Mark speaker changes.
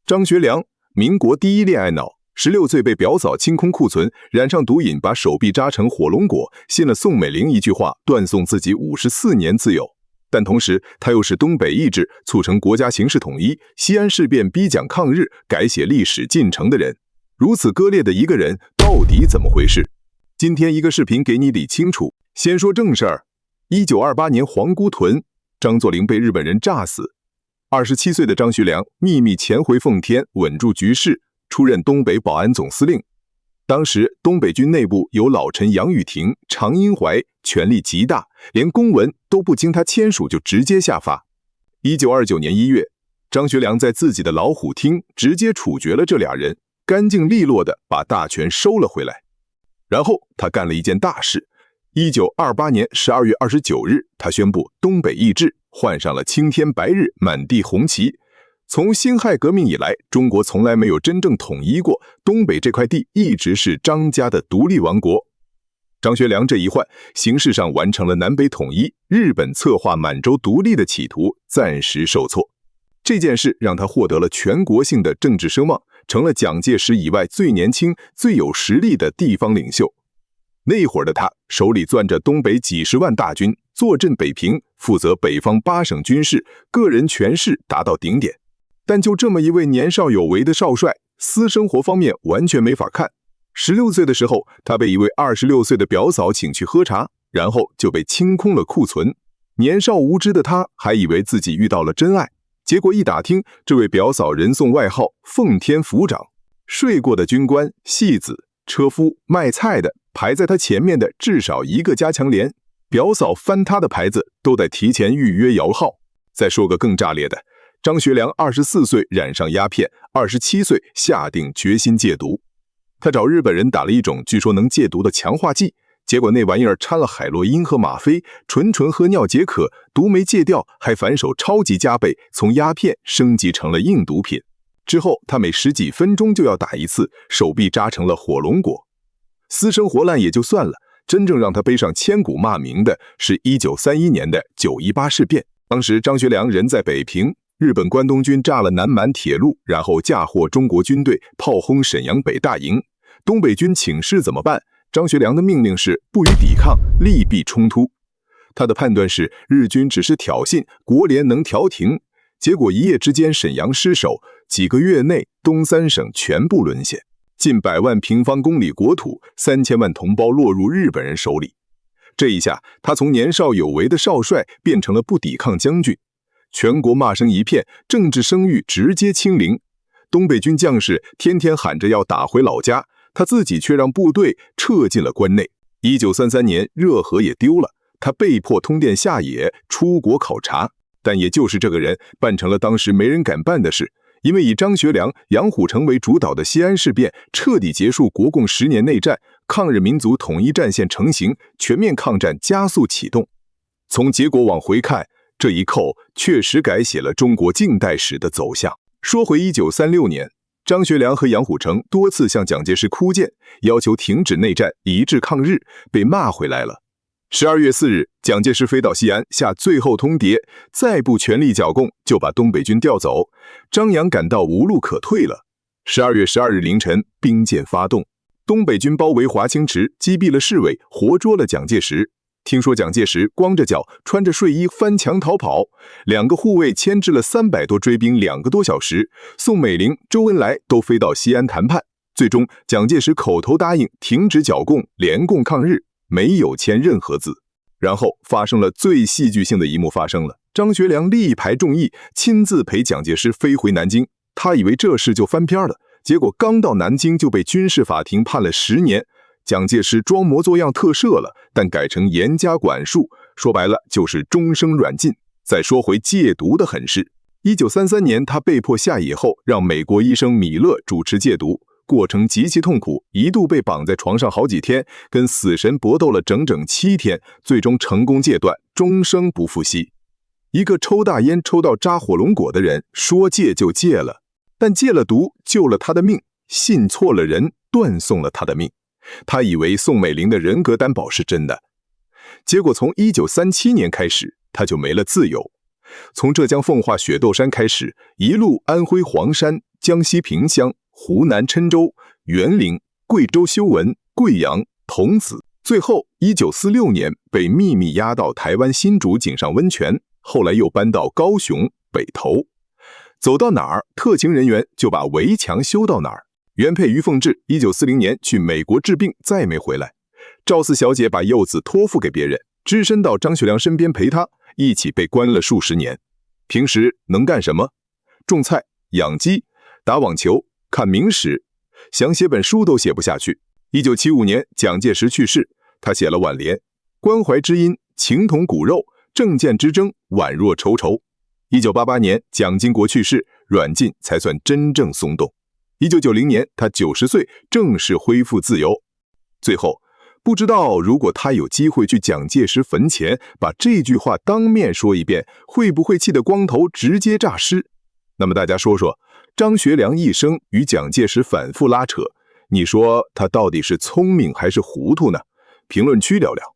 Speaker 1: 张学良，民国第一恋爱脑，16岁被表嫂清空库存，染上毒瘾，把手臂扎成火龙果，信了宋美龄一句话，断送自己54年自由。但同时，他又是东北易帜，促成国家形势统一，西安事变逼蒋抗日，改写历史进程的人。如此割裂的一个人，到底怎么回事？今天一个视频给你理清楚。先说正事儿。1928年皇姑屯，张作霖被日本人炸死。27岁的张学良秘密潜回奉天，稳住局势，出任东北保安总司令。当时东北军内部有老臣杨宇霆、常荫槐，权力极大，连公文都不经他签署就直接下发。1929年1月，张学良在自己的老虎厅直接处决了这俩人，干净利落地把大权收了回来。然后他干了一件大事。1928年12月29日，他宣布东北易帜，换上了青天白日，满地红旗。从辛亥革命以来，中国从来没有真正统一过，东北这块地一直是张家的独立王国。张学良这一换，形式上完成了南北统一，日本策划满洲独立的企图暂时受挫。这件事让他获得了全国性的政治声望，成了蒋介石以外最年轻、最有实力的地方领袖。那会儿的他手里攥着东北几十万大军，坐镇北平，负责北方8省军事，个人权势达到顶点。但就这么一位年少有为的少帅，私生活方面完全没法看。16岁的时候，他被一位26岁的表嫂请去喝茶，然后就被清空了库存。年少无知的他还以为自己遇到了真爱，结果一打听，这位表嫂人送外号奉天府长，睡过的军官、戏子、车夫、卖菜的排在他前面的至少一个加强连，表嫂翻他的牌子都得提前预约摇号。再说个更炸裂的，张学良24岁染上鸦片，27岁下定决心戒毒。他找日本人打了一种据说能戒毒的强化剂，结果那玩意儿掺了海洛因和吗啡，纯喝尿解渴，毒没戒掉，还反手超级加倍，从鸦片升级成了硬毒品。之后他每10几分钟就要打一次，手臂扎成了火龙果。私生活烂也就算了，真正让他背上千古骂名的是1931年的918事变。当时张学良人在北平，日本关东军炸了南满铁路，然后嫁祸中国军队，炮轰沈阳北大营。东北军请示怎么办？张学良的命令是不予抵抗，力必冲突。他的判断是日军只是挑衅，国联能调停。结果一夜之间沈阳失守，几个月内东3省全部沦陷，近100万平方公里国土，3000万同胞落入日本人手里。这一下，他从年少有为的少帅变成了不抵抗将军，全国骂声一片，政治声誉直接清零。东北军将士天天喊着要打回老家，他自己却让部队撤进了关内。1933年，热河也丢了，他被迫通电下野，出国考察。但也就是这个人办成了当时没人敢办的事，因为以张学良、杨虎城为主导的西安事变彻底结束国共10年内战，抗日民族统一战线成型，全面抗战加速启动。从结果往回看，这一扣确实改写了中国近代史的走向。说回1936年，张学良和杨虎城多次向蒋介石哭谏，要求停止内战，一致抗日，被骂回来了。12月4日，蒋介石飞到西安，下最后通牒，再不全力剿共，就把东北军调走。张杨感到无路可退了。12月12日凌晨，兵谏发动，东北军包围华清池，击毙了侍卫，活捉了蒋介石。听说蒋介石光着脚，穿着睡衣翻墙逃跑，2个护卫牵制了300多追兵2个多小时。宋美龄、周恩来都飞到西安谈判，最终蒋介石口头答应停止剿共，联共抗日，没有签任何字。然后发生了最戏剧性的一幕发生了，张学良力排众议，亲自陪蒋介石飞回南京。他以为这事就翻篇了，结果刚到南京就被军事法庭判了10年。蒋介石装模作样特赦了，但改成严加管束，说白了就是终生软禁。再说回戒毒的狠事，1933年他被迫下野后，让美国医生米勒主持戒毒，过程极其痛苦，一度被绑在床上好几天，跟死神搏斗了整整7天，最终成功戒断，终生不复吸。一个抽大烟抽到扎火龙果的人，说戒就戒了，但戒了毒救了他的命，信错了人，断送了他的命。他以为宋美龄的人格担保是真的，结果从1937年开始，他就没了自由。从浙江奉化雪窦山开始，一路安徽黄山、江西萍乡、湖南郴州、沅陵、贵州修文、贵阳、桐梓，最后1946年被秘密押到台湾新竹井上温泉，后来又搬到高雄北投。走到哪儿，特勤人员就把围墙修到哪儿。原配于凤至1940年去美国治病，再没回来。赵四小姐把幼子托付给别人，只身到张学良身边陪他，一起被关了数十年。平时能干什么？种菜、养鸡、打网球、看明史，想写本书都写不下去。1975年蒋介石去世，他写了挽联：关怀之音，情同骨肉，政见之争，宛若绸绸。1988年蒋经国去世，软禁才算真正松动。1990年他90岁，正式恢复自由。最后，不知道如果他有机会去蒋介石坟前把这句话当面说一遍，会不会气得光头直接诈尸？那么大家说说，张学良一生与蒋介石反复拉扯，你说他到底是聪明还是糊涂呢？评论区聊聊。